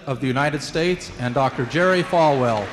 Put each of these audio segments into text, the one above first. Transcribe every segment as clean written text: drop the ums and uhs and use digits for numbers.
of the United States, and Dr. Jerry Falwell.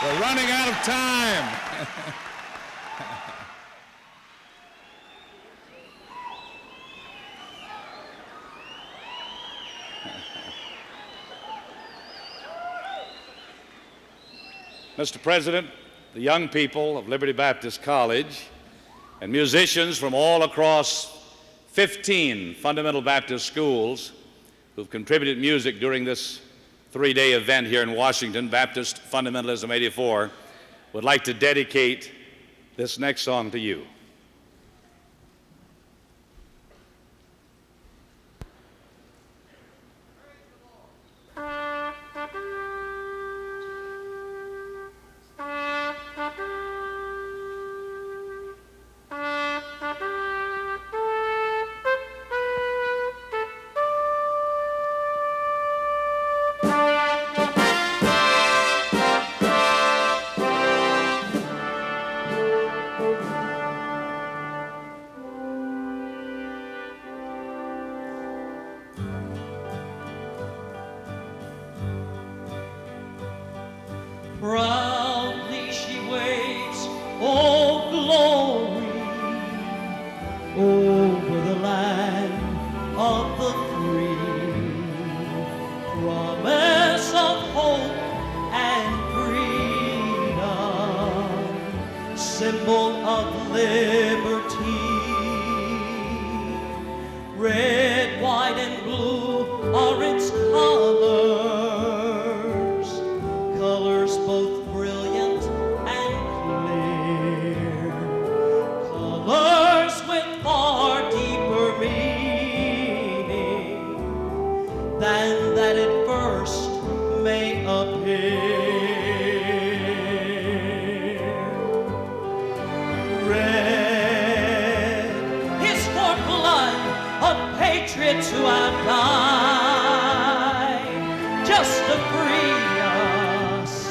We're running out of time. Mr. President, the young people of Liberty Baptist College and musicians from all across 15 fundamental Baptist schools who've contributed music during this three-day event here in Washington, Baptist Fundamentalism 84, would like to dedicate this next song to you. Proudly she waves, oh glory, over the land of the free. Promise of hope and freedom, symbol of liberty. Red, white, and blue are its colors, colors both brilliant and clear, colors with far deeper meaning than that at first may appear. Red is for blood of patriots who have died just to free us,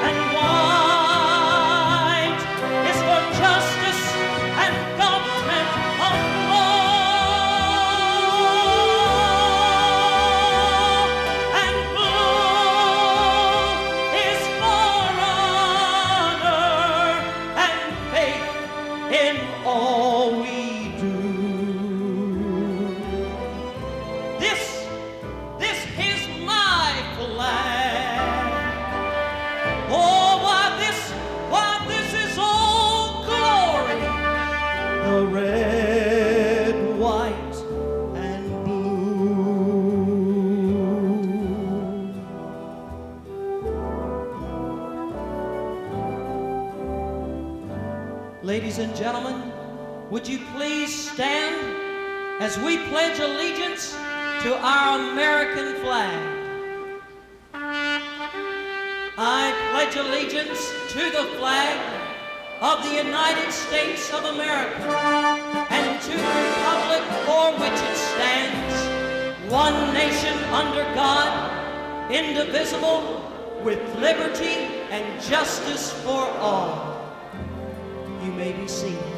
and white is for justice and government of law, and blue is for honor and faith in all we do. This is my flag. Oh, why this is all glory. The red, white, and blue. Ladies and gentlemen, would you please stand as we pledge allegiance to our American flag? I pledge allegiance to the flag of the United States of America and to the republic for which it stands, one nation under God, indivisible, with liberty and justice for all. You may be seated.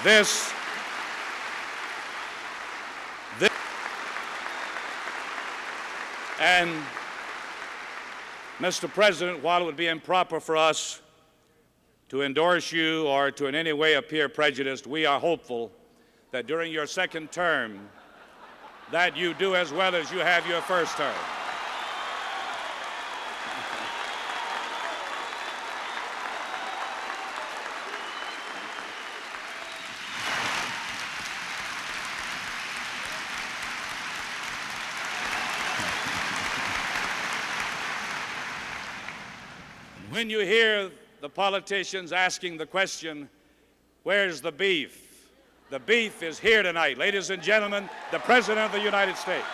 This and, Mr. President, while it would be improper for us to endorse you or to in any way appear prejudiced, we are hopeful that during your second term that you do as well as you have your first term. When you hear the politicians asking the question, where's the beef? The beef is here tonight. Ladies and gentlemen, the President of the United States.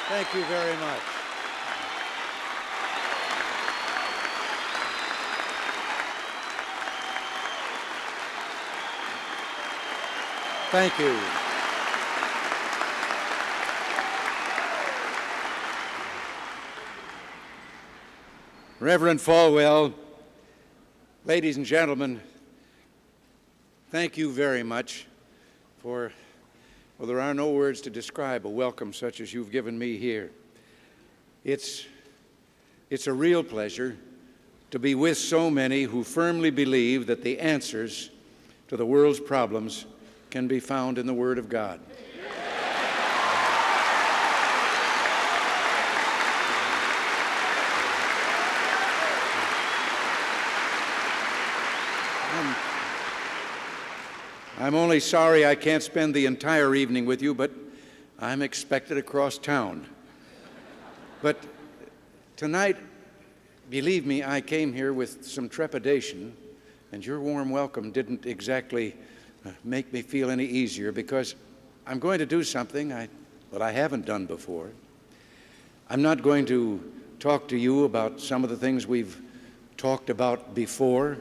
Thank you very much. Thank you. Reverend Falwell, Ladies and gentlemen, thank you very much for, well, there are no words to describe a welcome such as you've given me here. It's a real pleasure to be with so many who firmly believe that the answers to the world's problems can be found in the Word of God. I'm only sorry I can't spend the entire evening with you, but I'm expected across town. But tonight, believe me, I came here with some trepidation, and your warm welcome didn't exactly make me feel any easier, because I'm going to do something that I haven't done before. I'm not going to talk to you about some of the things we've talked about before,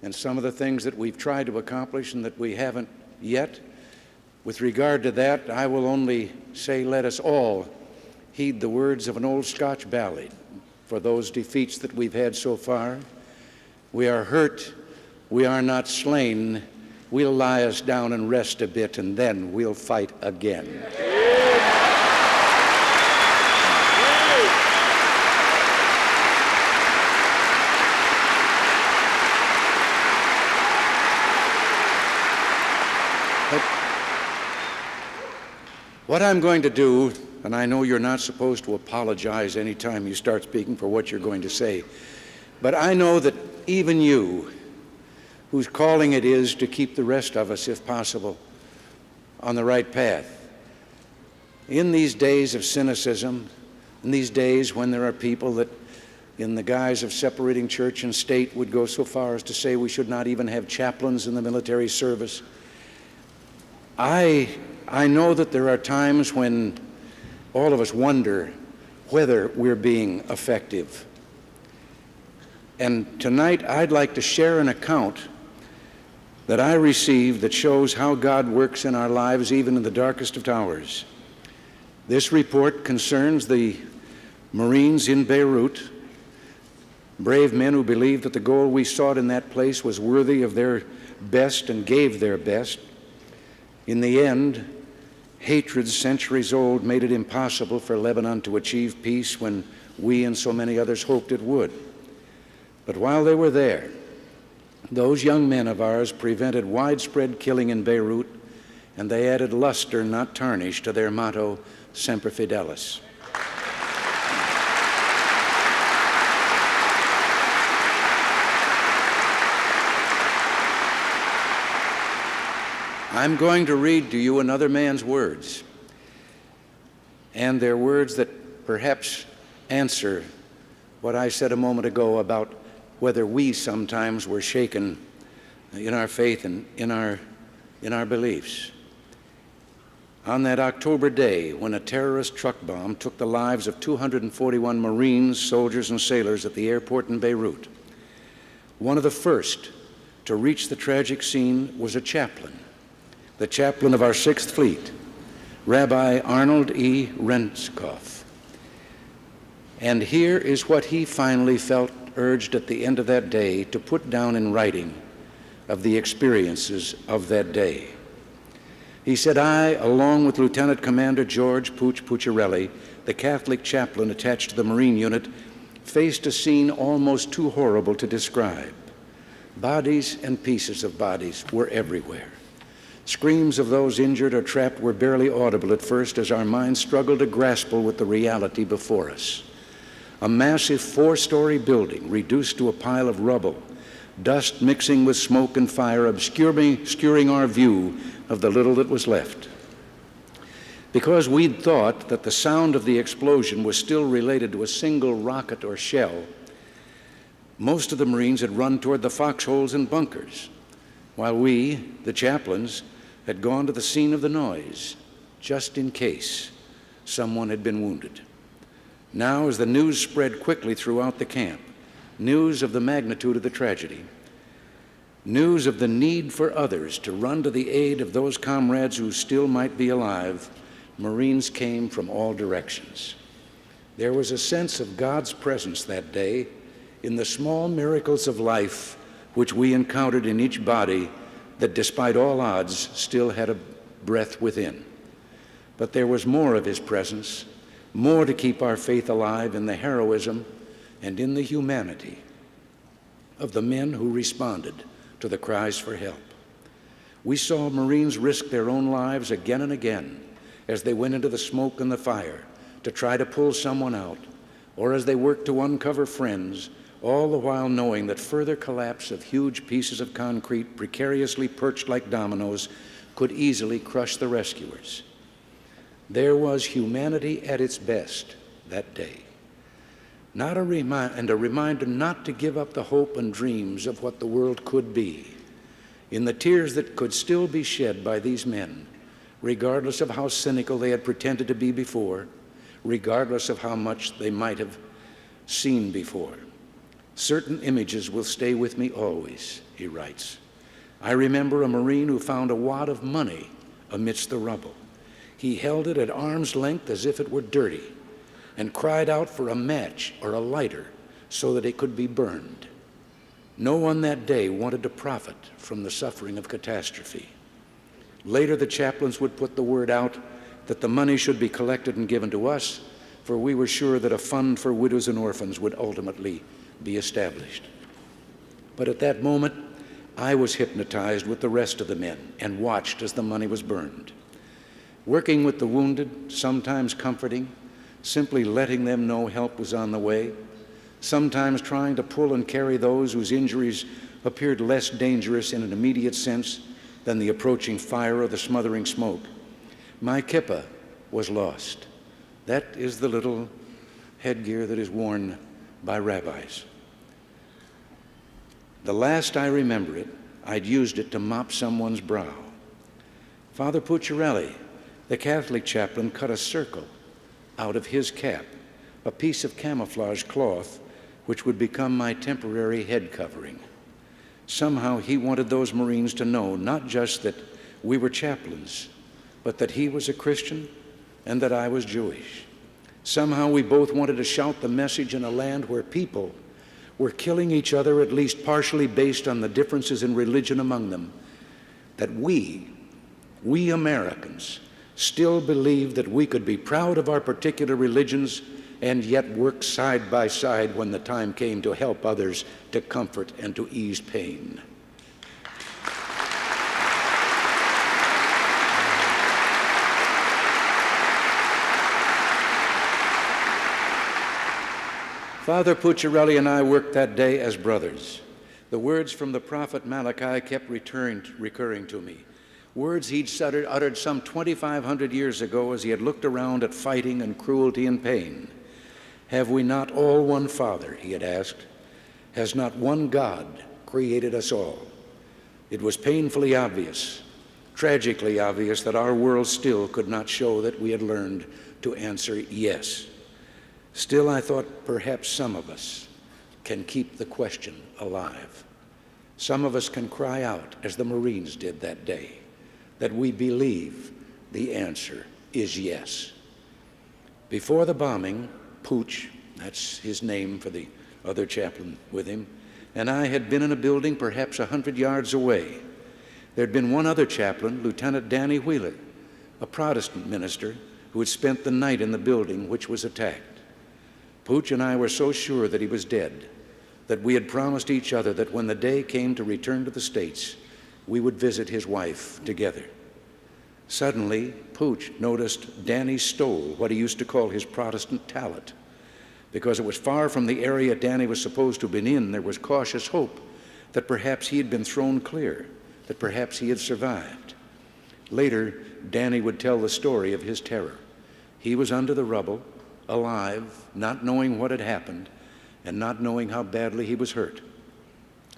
and some of the things that we've tried to accomplish and that we haven't yet. With regard to that, I will only say, let us all heed the words of an old Scotch ballad for those defeats that we've had so far. We are hurt, we are not slain. We'll lie us down and rest a bit, and then we'll fight again. What I'm going to do, and I know you're not supposed to apologize any time you start speaking for what you're going to say, but I know that even you, whose calling it is to keep the rest of us, if possible, on the right path, in these days of cynicism, in these days when there are people that, in the guise of separating church and state, would go so far as to say we should not even have chaplains in the military service, I know that there are times when all of us wonder whether we're being effective. And tonight I'd like to share an account that I received that shows how God works in our lives even in the darkest of hours. This report concerns the Marines in Beirut, brave men who believed that the goal we sought in that place was worthy of their best and gave their best. In the end, hatred centuries old made it impossible for Lebanon to achieve peace when we and so many others hoped it would. But while they were there, those young men of ours prevented widespread killing in Beirut, and they added luster, not tarnish, to their motto, Semper Fidelis. I'm going to read to you another man's words, and they're words that perhaps answer what I said a moment ago about whether we sometimes were shaken in our faith and in our beliefs. On that October day when a terrorist truck bomb took the lives of 241 Marines, soldiers, and sailors at the airport in Beirut, one of the first to reach the tragic scene was a chaplain, the chaplain of our 6th Fleet, Rabbi Arnold E. Renskoff. And here is what he finally felt urged at the end of that day to put down in writing of the experiences of that day. He said, I, along with Lieutenant Commander George Pooch Pucciarelli, the Catholic chaplain attached to the Marine unit, faced a scene almost too horrible to describe. Bodies and pieces of bodies were everywhere. Screams of those injured or trapped were barely audible at first as our minds struggled to grapple with the reality before us. A massive 4-story building reduced to a pile of rubble, dust mixing with smoke and fire, obscuring our view of the little that was left. Because we'd thought that the sound of the explosion was still related to a single rocket or shell, most of the Marines had run toward the foxholes and bunkers, while we, the chaplains, had gone to the scene of the noise, just in case someone had been wounded. Now, as the news spread quickly throughout the camp, news of the magnitude of the tragedy, news of the need for others to run to the aid of those comrades who still might be alive, Marines came from all directions. There was a sense of God's presence that day in the small miracles of life which we encountered in each body that despite all odds still had a breath within. But there was more of his presence, more to keep our faith alive in the heroism and in the humanity of the men who responded to the cries for help. We saw Marines risk their own lives again and again as they went into the smoke and the fire to try to pull someone out, or as they worked to uncover friends, all the while knowing that further collapse of huge pieces of concrete precariously perched like dominoes could easily crush the rescuers. There was humanity at its best that day. A reminder not to give up the hope and dreams of what the world could be, in the tears that could still be shed by these men, regardless of how cynical they had pretended to be before, regardless of how much they might have seen before. Certain images will stay with me always, he writes. I remember a Marine who found a wad of money amidst the rubble. He held it at arm's length as if it were dirty and cried out for a match or a lighter so that it could be burned. No one that day wanted to profit from the suffering of catastrophe. Later, the chaplains would put the word out that the money should be collected and given to us, for we were sure that a fund for widows and orphans would ultimately be established. But at that moment, I was hypnotized with the rest of the men and watched as the money was burned. Working with the wounded, sometimes comforting, simply letting them know help was on the way, sometimes trying to pull and carry those whose injuries appeared less dangerous in an immediate sense than the approaching fire or the smothering smoke. My kippah was lost. That is the little headgear that is worn by rabbis. The last I remember it, I'd used it to mop someone's brow. Father Pucciarelli, the Catholic chaplain, cut a circle out of his cap, a piece of camouflage cloth which would become my temporary head covering. Somehow he wanted those Marines to know not just that we were chaplains, but that he was a Christian and that I was Jewish. Somehow we both wanted to shout the message in a land where people were killing each other, at least partially based on the differences in religion among them, that we Americans, still believed that we could be proud of our particular religions and yet work side by side when the time came to help others, to comfort and to ease pain. Father Pucciarelli and I worked that day as brothers. The words from the prophet Malachi kept recurring to me. Words he'd uttered some 2,500 years ago as he had looked around at fighting and cruelty and pain. Have we not all one Father, he had asked? Has not one God created us all? It was painfully obvious, tragically obvious, that our world still could not show that we had learned to answer yes. Still, I thought perhaps some of us can keep the question alive. Some of us can cry out, as the Marines did that day, that we believe the answer is yes. Before the bombing, Pooch, that's his name for the other chaplain with him, and I had been in a building perhaps 100 yards away. There'd been one other chaplain, Lieutenant Danny Wheeler, a Protestant minister who had spent the night in the building which was attacked. Pooch and I were so sure that he was dead that we had promised each other that when the day came to return to the States, we would visit his wife together. Suddenly, Pooch noticed Danny stole what he used to call his Protestant talent. Because it was far from the area Danny was supposed to have been in, there was cautious hope that perhaps he had been thrown clear, that perhaps he had survived. Later, Danny would tell the story of his terror. He was under the rubble, alive, not knowing what had happened, and not knowing how badly he was hurt.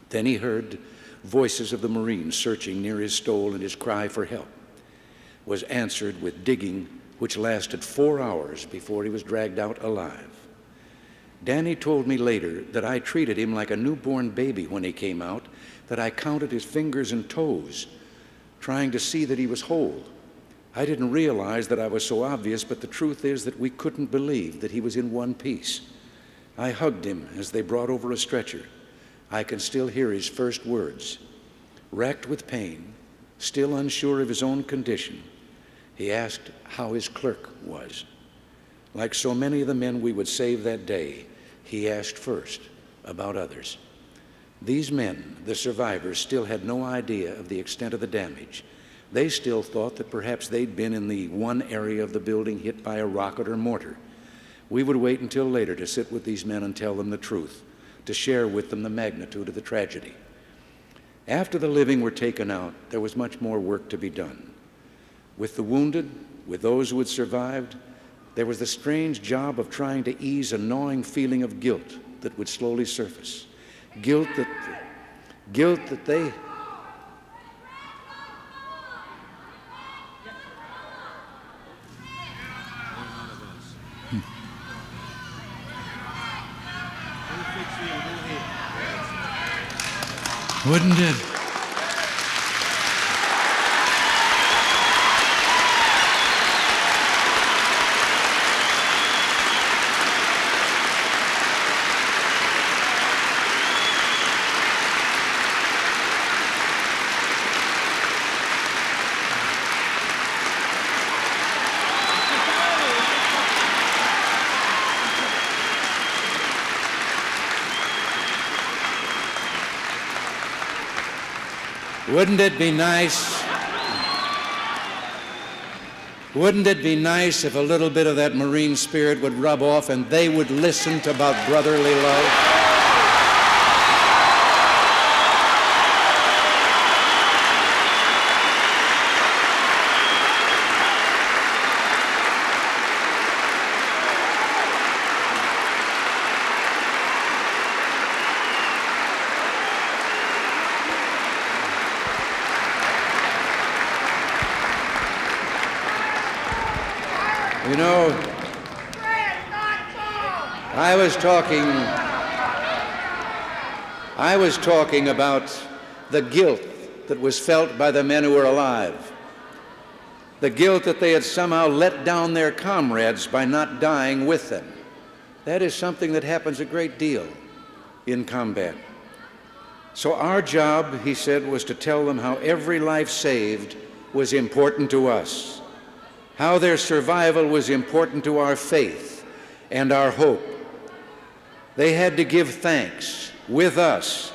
Then he heard voices of the Marines searching near his stole, and his cry for help was answered with digging which lasted 4 hours before he was dragged out alive. Danny told me later that I treated him like a newborn baby when he came out, that I counted his fingers and toes, trying to see that he was whole. I didn't realize that I was so obvious, but the truth is that we couldn't believe that he was in one piece. I hugged him as they brought over a stretcher. I can still hear his first words. Racked with pain, still unsure of his own condition, he asked how his clerk was. Like so many of the men we would save that day, he asked first about others. These men, the survivors, still had no idea of the extent of the damage. They still thought that perhaps they'd been in the one area of the building hit by a rocket or mortar. We would wait until later to sit with these men and tell them the truth, to share with them the magnitude of the tragedy. After the living were taken out, there was much more work to be done. With the wounded, with those who had survived, there was the strange job of trying to ease a gnawing feeling of guilt that would slowly surface. Guilt that they... Wouldn't it? Wouldn't it be nice? Wouldn't it be nice if a little bit of that Marine spirit would rub off and they would listen to about brotherly love? You know, I was talking about the guilt that was felt by the men who were alive, the guilt that they had somehow let down their comrades by not dying with them. That is something that happens a great deal in combat. So our job, he said, was to tell them how every life saved was important to us, how their survival was important to our faith and our hope. They had to give thanks with us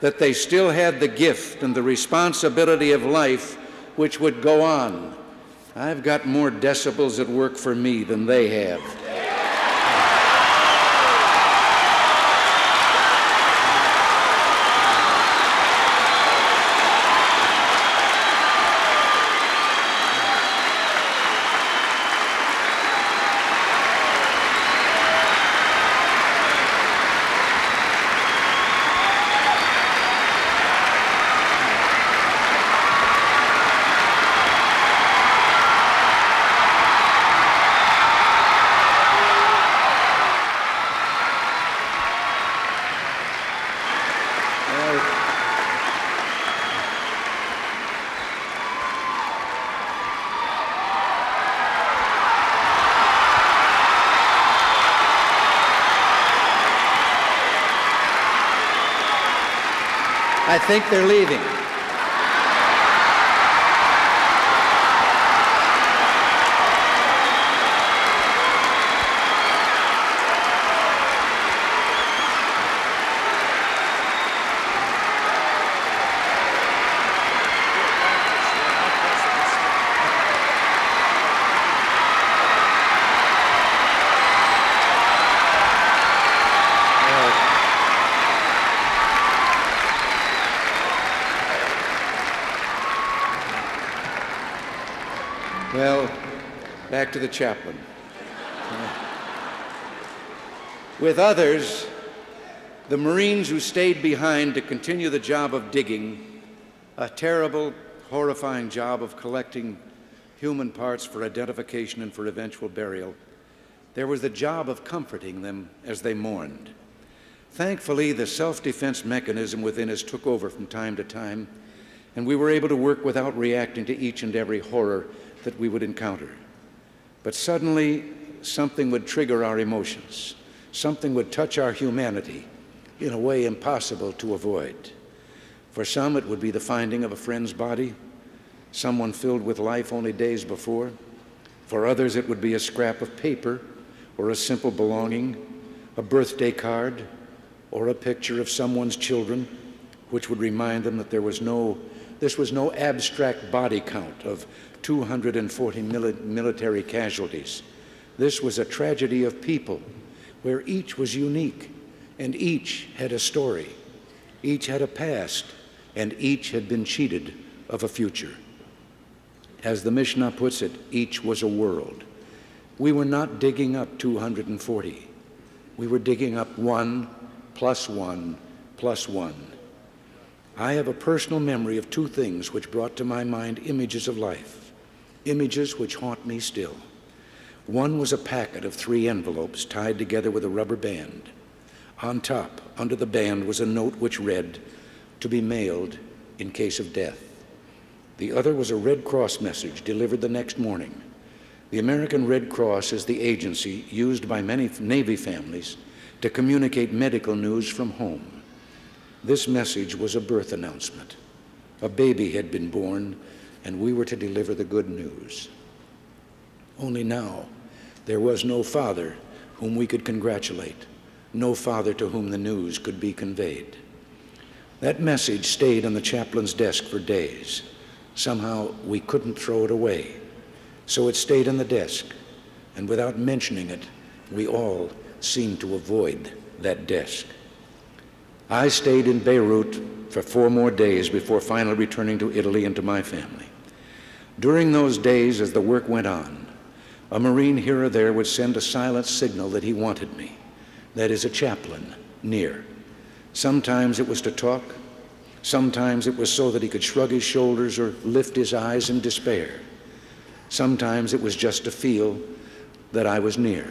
that they still had the gift and the responsibility of life which would go on. I've got more decibels at work for me than they have. I think they're leaving. Well, back to the chaplain. With others, the Marines who stayed behind to continue the job of digging, a terrible, horrifying job of collecting human parts for identification and for eventual burial, there was the job of comforting them as they mourned. Thankfully, the self-defense mechanism within us took over from time to time, and we were able to work without reacting to each and every horror that we would encounter. But suddenly, something would trigger our emotions. Something would touch our humanity. in a way impossible to avoid. For some, it would be the finding of a friend's body, someone filled with life only days before. For others, it would be a scrap of paper or a simple belonging, a birthday card, or a picture of someone's children, which would remind them that this was no abstract body count of 240 military casualties. This was a tragedy of people where each was unique and each had a story, each had a past, and each had been cheated of a future. As the Mishnah puts it, each was a world. We were not digging up 240. We were digging up 1 plus 1 plus 1. I have a personal memory of two things which brought to my mind images of life, images which haunt me still. One was a packet of 3 envelopes tied together with a rubber band. On top, under the band, was a note which read, "To be mailed in case of death." The other was a Red Cross message delivered the next morning. The American Red Cross is the agency used by many Navy families to communicate medical news from home. This message was a birth announcement. A baby had been born, and we were to deliver the good news. Only now, there was no father whom we could congratulate, no father to whom the news could be conveyed. That message stayed on the chaplain's desk for days. Somehow, we couldn't throw it away. So it stayed on the desk, and without mentioning it, we all seemed to avoid that desk. I stayed in Beirut for 4 more days before finally returning to Italy and to my family. During those days, as the work went on, a Marine here or there would send a silent signal that he wanted me, that is, a chaplain, near. Sometimes it was to talk, sometimes it was so that he could shrug his shoulders or lift his eyes in despair. Sometimes it was just to feel that I was near.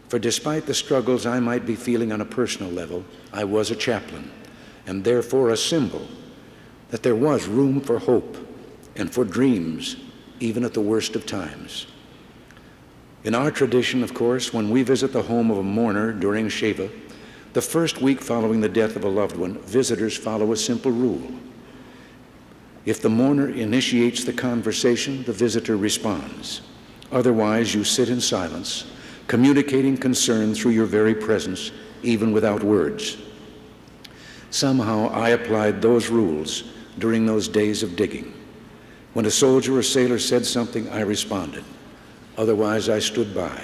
For despite the struggles I might be feeling on a personal level, I was a chaplain, and therefore a symbol that there was room for hope and for dreams, even at the worst of times. In our tradition, of course, when we visit the home of a mourner during Shiva, the first week following the death of a loved one, visitors follow a simple rule. If the mourner initiates the conversation, the visitor responds. Otherwise, you sit in silence, communicating concern through your very presence, even without words. Somehow, I applied those rules during those days of digging. When a soldier or sailor said something, I responded. Otherwise, I stood by.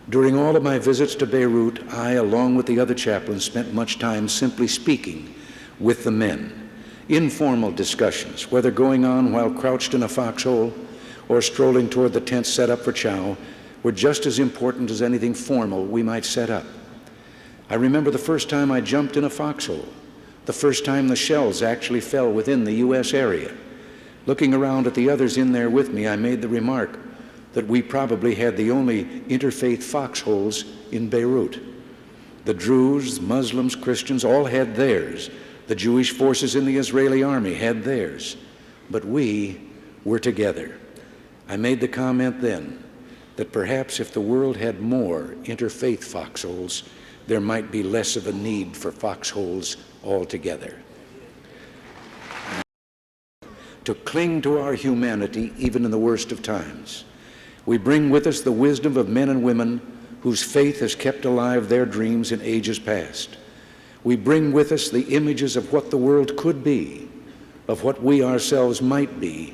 During all of my visits to Beirut, I, along with the other chaplains, spent much time simply speaking with the men. Informal discussions, whether going on while crouched in a foxhole or strolling toward the tent set up for chow, were just as important as anything formal we might set up. I remember the first time I jumped in a foxhole, the first time the shells actually fell within the U.S. area. Looking around at the others in there with me, I made the remark that we probably had the only interfaith foxholes in Beirut. The Druze, Muslims, Christians all had theirs. The Jewish forces in the Israeli army had theirs. But we were together. I made the comment then that perhaps if the world had more interfaith foxholes, there might be less of a need for foxholes altogether. To cling to our humanity even in the worst of times. We bring with us the wisdom of men and women whose faith has kept alive their dreams in ages past. We bring with us the images of what the world could be, of what we ourselves might be,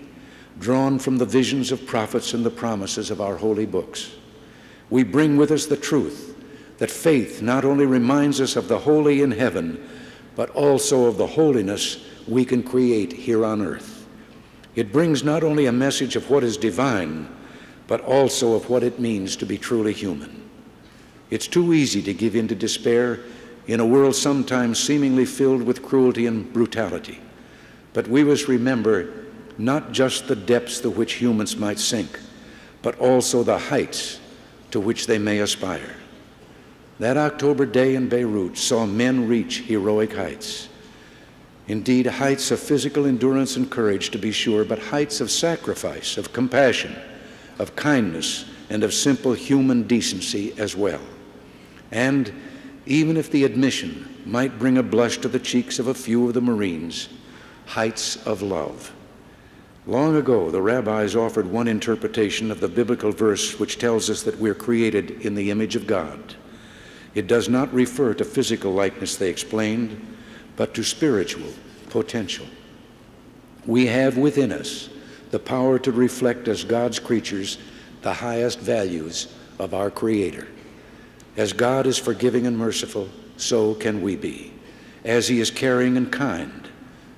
drawn from the visions of prophets and the promises of our holy books. We bring with us the truth that faith not only reminds us of the holy in heaven, but also of the holiness we can create here on earth. It brings not only a message of what is divine, but also of what it means to be truly human. It's too easy to give in to despair in a world sometimes seemingly filled with cruelty and brutality. But we must remember not just the depths to which humans might sink, but also the heights to which they may aspire. That October day in Beirut saw men reach heroic heights. Indeed, heights of physical endurance and courage, to be sure, but heights of sacrifice, of compassion, of kindness, and of simple human decency as well. And even if the admission might bring a blush to the cheeks of a few of the Marines, heights of love. Long ago, the rabbis offered one interpretation of the biblical verse which tells us that we're created in the image of God. It does not refer to physical likeness, they explained, but to spiritual potential. We have within us the power to reflect as God's creatures the highest values of our Creator. As God is forgiving and merciful, so can we be. As He is caring and kind,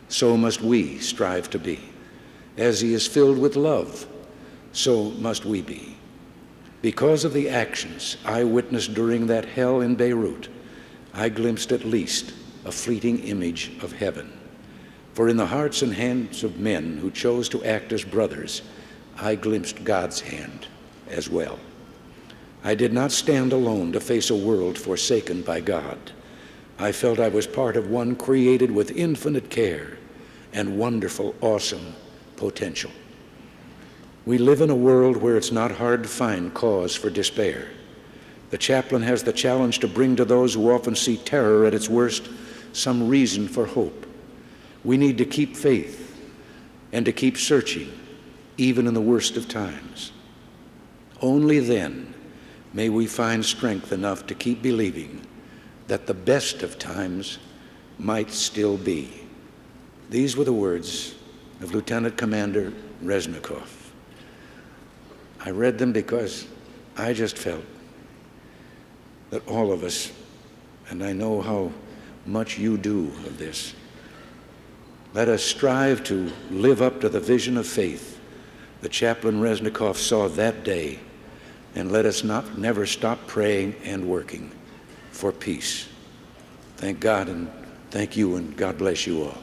so must we strive to be. As He is filled with love, so must we be. Because of the actions I witnessed during that hell in Beirut, I glimpsed at least a fleeting image of heaven. For in the hearts and hands of men who chose to act as brothers, I glimpsed God's hand as well. I did not stand alone to face a world forsaken by God. I felt I was part of one created with infinite care and wonderful, awesome potential. We live in a world where it's not hard to find cause for despair. The chaplain has the challenge to bring to those who often see terror at its worst some reason for hope. We need to keep faith and to keep searching, even in the worst of times. Only then may we find strength enough to keep believing that the best of times might still be. These were the words of Lieutenant Commander Reznikov. I read them because I just felt that all of us, and I know how much you do of this, let us strive to live up to the vision of faith that Chaplain Reznikov saw that day, and let us never stop praying and working for peace. Thank God and thank you, and God bless you all.